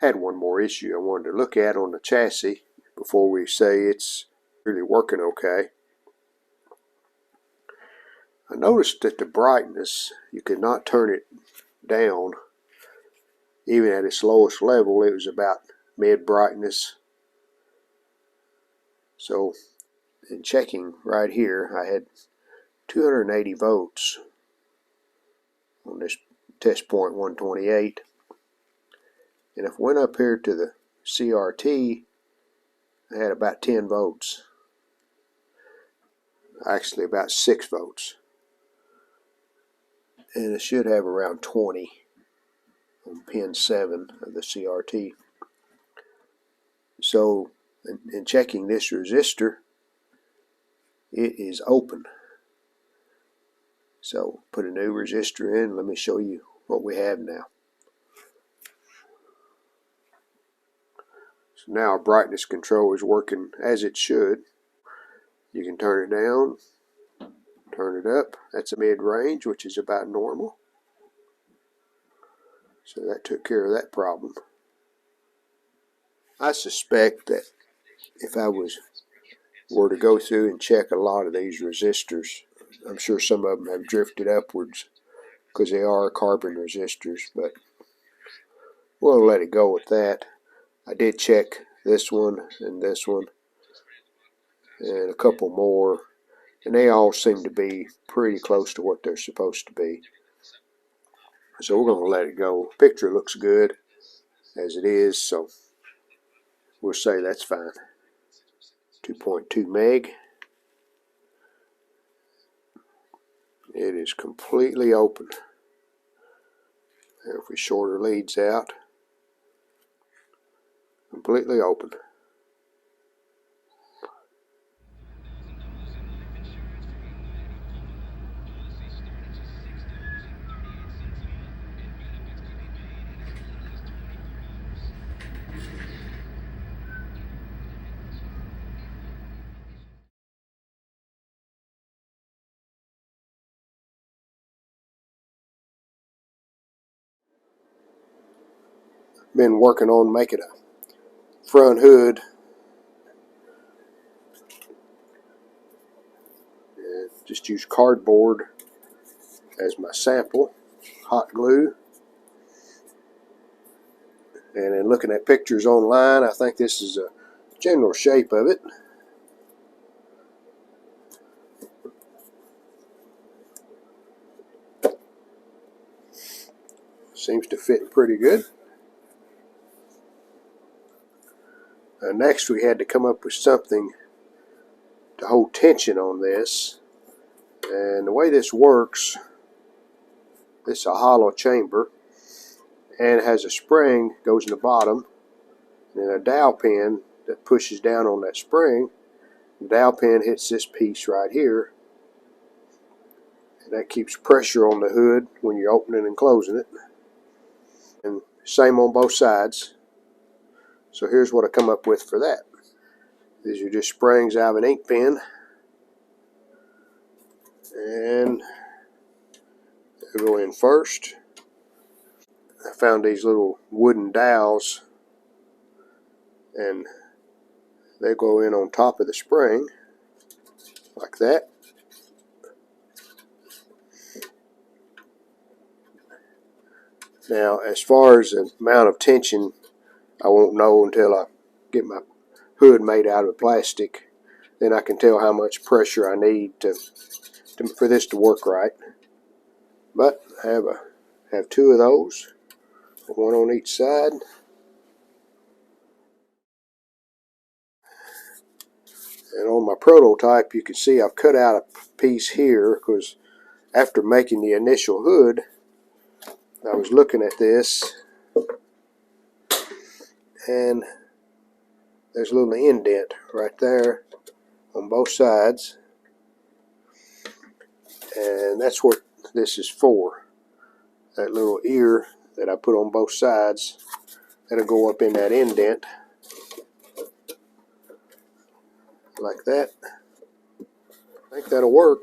Had one more issue I wanted to look at on the chassis before we say it's really working okay. I noticed that the brightness, you could not turn it down. Even at its lowest level, it was about mid brightness. So in checking right here, I had 280 volts on this test point 128. And if I went up here to the CRT, I had about 10 volts. Actually about 6 volts. And it should have around 20 on pin 7 of the CRT. So in checking this resistor, it is open. So put a new resistor in. Let me show you what we have now. So now our brightness control is working as it should. You can turn it down, turn it up. That's a mid-range, which is about normal. So that took care of that problem. I suspect that if I were to go through and check a lot of these resistors, I'm sure some of them have drifted upwards because they are carbon resistors, but we'll let it go with that. I did check this one and a couple more, and they all seem to be pretty close to what they're supposed to be. So we're going to let it go. Picture looks good as it is, so we'll say that's fine. 2.2 meg. It is completely open. If we short our leads out, completely open. Been working on making a front hood. Just use cardboard as my sample, hot glue. And in looking at pictures online, I think this is a general shape of it. Seems to fit pretty good. Next we had to come up with something to hold tension on this. And the way this works, it's a hollow chamber and it has a spring goes in the bottom and a dowel pin that pushes down on that spring. The dowel pin hits this piece right here, and that keeps pressure on the hood when you're opening and closing it. And same on both sides. So here's what I come up with for that. These are just springs out of an ink pen, and they'll go in first. I found these little wooden dowels, and they go in on top of the spring like that. Now, as far as the amount of tension, I won't know until I get my hood made out of plastic. Then I can tell how much pressure I need for this to work right. But I have two of those, one on each side. And on my prototype, you can see I've cut out a piece here because after making the initial hood, I was looking at this, and there's a little indent right there on both sides, and that's what this is for. That little ear that I put on both sides, that'll go up in that indent like that. I think that'll work.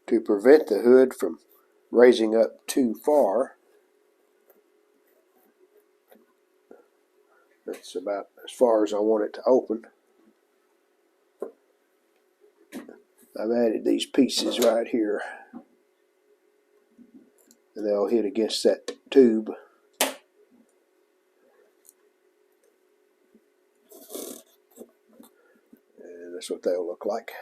To prevent the hood from raising up too far, that's about as far as I want it to open. I've added these pieces right here, and they'll hit against that tube. And that's what they'll look like.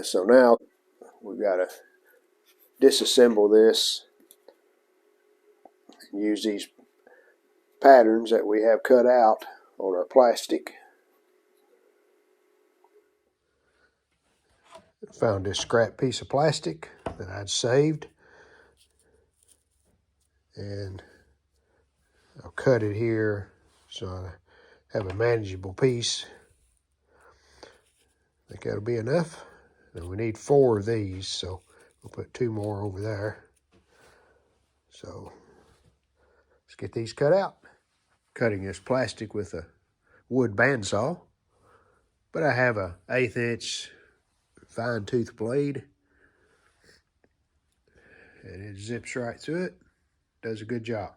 So now we've got to disassemble this and use these patterns that we have cut out on our plastic. Found this scrap piece of plastic that I'd saved, and I'll cut it here so I have a manageable piece. I think that'll be enough. And we need 4 of these, so we'll put 2 more over there. So let's get these cut out. Cutting this plastic with a wood bandsaw, but I have a 1/8 inch fine tooth blade, and it zips right through it. Does a good job.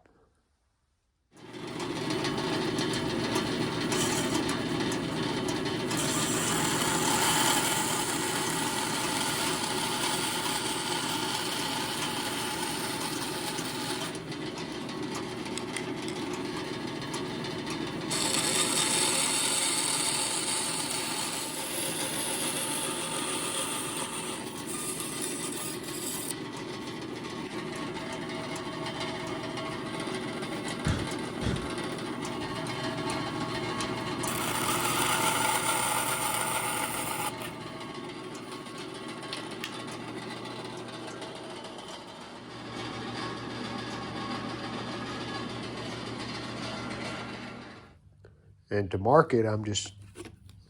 And to mark it, I'm just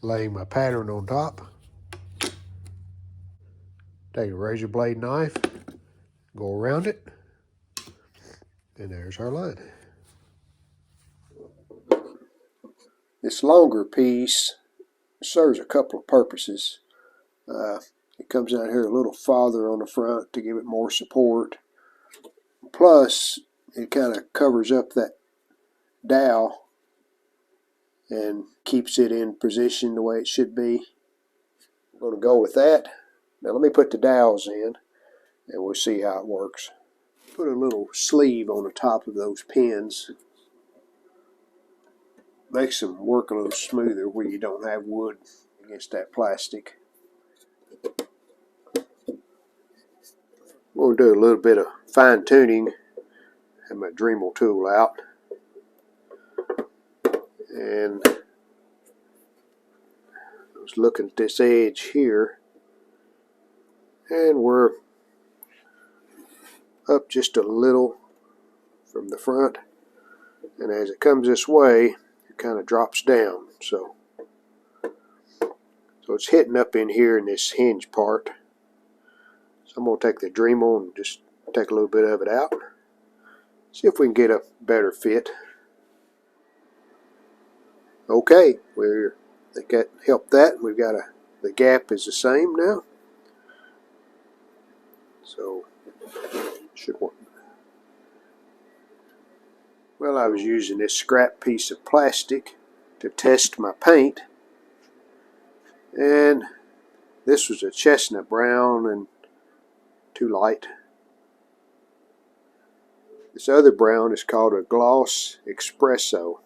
laying my pattern on top. Take a razor blade knife, go around it, and there's our line. This longer piece serves a couple of purposes. It comes out here a little farther on the front to give it more support. Plus, it kind of covers up that dowel and keeps it in position the way it should be. I'm going to go with that. Now let me put the dowels in and we'll see how it works. Put a little sleeve on the top of those pins. Makes them work a little smoother where you don't have wood against that plastic. We're going to do a little bit of fine tuning. Have my Dremel tool out. And I was looking at this edge here, and we're up just a little from the front, and as it comes this way it kind of drops down, so it's hitting up in here in this hinge part. So I'm going to take the Dremel and just take a little bit of it out, see if we can get a better fit. Okay, I think that helped that. We've got the gap is the same now, so should work. Well, I was using this scrap piece of plastic to test my paint, and this was a chestnut brown and too light. This other brown is called a gloss espresso,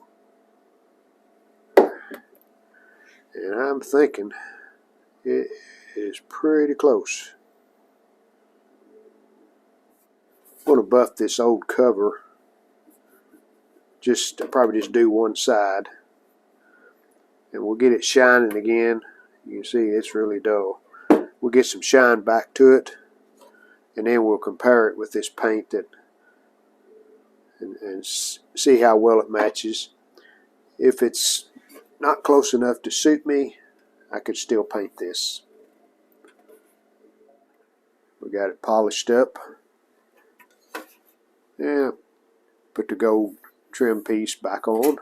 and I'm thinking it is pretty close. I'm going to buff this old cover. I'll probably just do one side, and we'll get it shining again. You can see it's really dull. We'll get some shine back to it, and then we'll compare it with this paint and see how well it matches. If it's not close enough to suit me, I could still paint this. We got it polished up. Yeah, put the gold trim piece back on.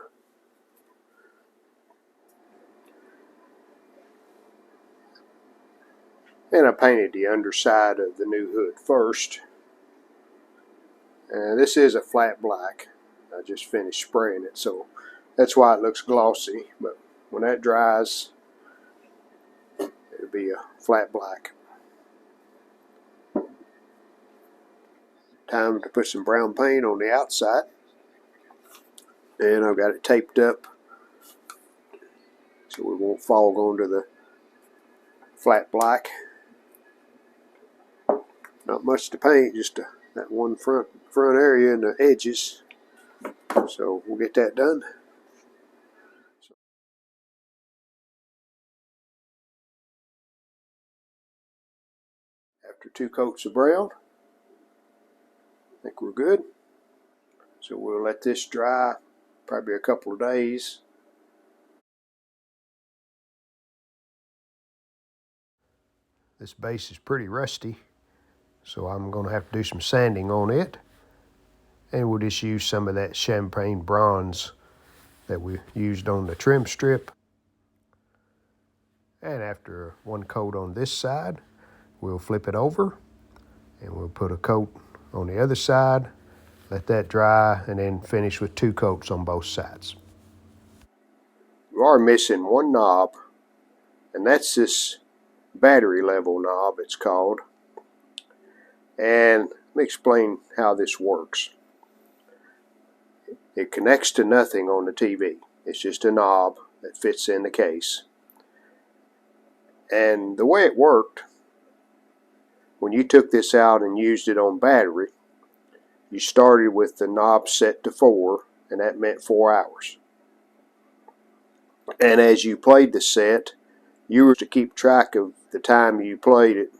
And I painted the underside of the new hood first. And this is a flat black. I just finished spraying it, so that's why it looks glossy. But when that dries, it'll be a flat black. Time to put some brown paint on the outside. And I've got it taped up so we won't fog onto the flat black. Not much to paint, just that one front area and the edges. So we'll get that done. After 2 coats of brown, I think we're good. So we'll let this dry probably a couple of days. This base is pretty rusty, so I'm going to have to do some sanding on it. And we'll just use some of that champagne bronze that we used on the trim strip. And after 1 coat on this side, we'll flip it over and we'll put a coat on the other side, let that dry, and then finish with 2 coats on both sides. You are missing one knob, and that's this battery level knob, it's called. And let me explain how this works. It connects to nothing on the TV. It's just a knob that fits in the case. And the way it worked, when you took this out and used it on battery, you started with the knob set to 4, and that meant 4 hours. And as you played the set, you were to keep track of the time you played it.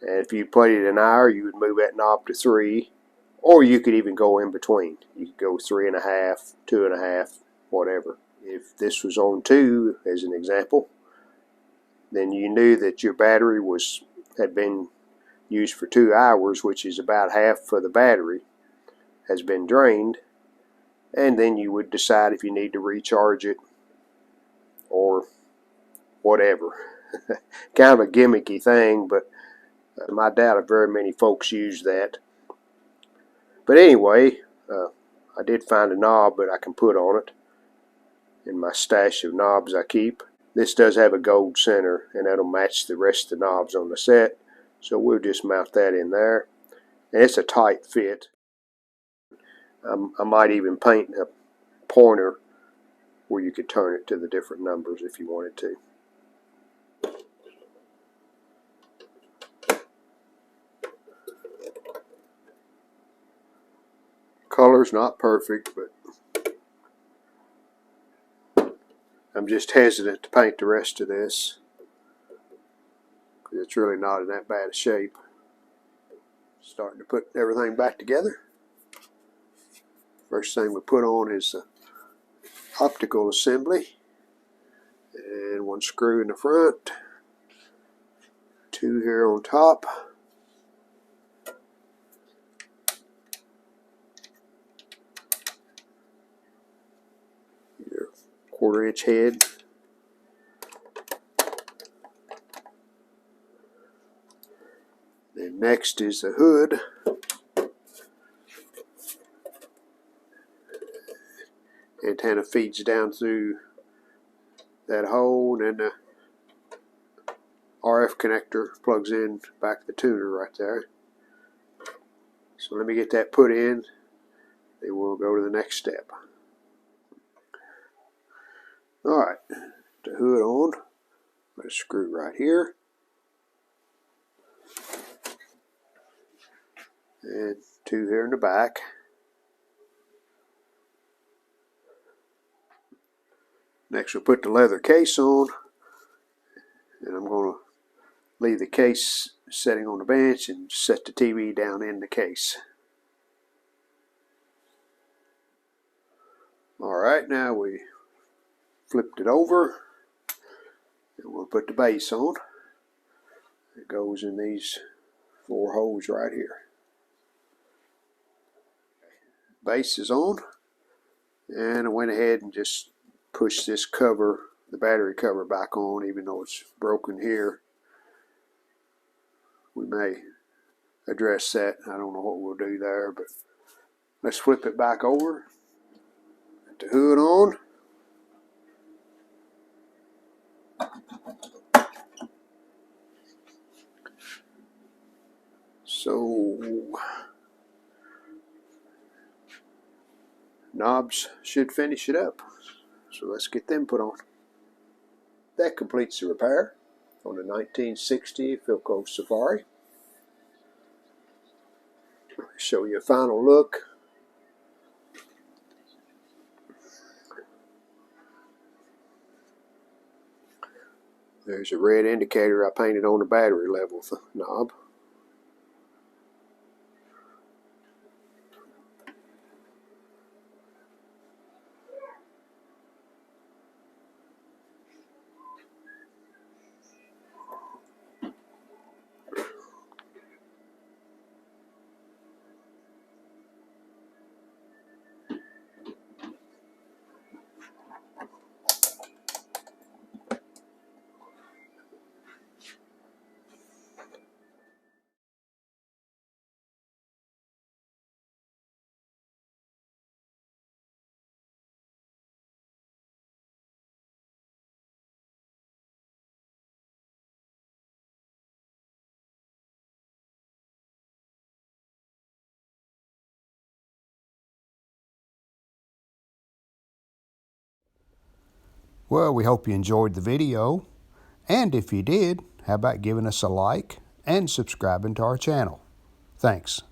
And if you played it an hour, you would move that knob to 3, or you could even go in between. You could go 3.5, 2.5, whatever. If this was on 2, as an example, then you knew that your battery had been used for 2 hours, which is about half of the battery has been drained, and then you would decide if you need to recharge it or whatever. Kind of a gimmicky thing, but I doubt if very many folks use that. But anyway, I did find a knob that I can put on it in my stash of knobs I keep. This does have a gold center, and that'll match the rest of the knobs on the set. So we'll just mount that in there. And it's a tight fit. I might even paint a pointer where you could turn it to the different numbers if you wanted to. Color's not perfect, but I'm just hesitant to paint the rest of this because it's really not in that bad a shape. Starting to put everything back together. First thing we put on is the optical assembly, and 1 screw in the front, 2 here on top. Your 1/4-inch head. Then next is the hood. Antenna feeds down through that hole, and then the RF connector plugs in back the tuner right there. So let me get that put in, then we'll go to the next step. Alright, the hood on. Put a screw right here. And 2 here in the back. Next we'll put the leather case on, and I'm going to leave the case setting on the bench and set the TV down in the case. Alright, now we flipped it over, and we'll put the base on. It goes in these 4 holes right here. Base is on, and I went ahead and just pushed this cover, the battery cover, back on, even though it's broken here. we may address that. I don't know what we'll do there, but let's flip it back over. Put the hood on. So knobs should finish it up. So let's get them put on. That completes the repair on the 1960 Philco Safari. Show you a final look. There's a red indicator I painted on the battery level knob. Well, we hope you enjoyed the video. And if you did, how about giving us a like and subscribing to our channel? Thanks.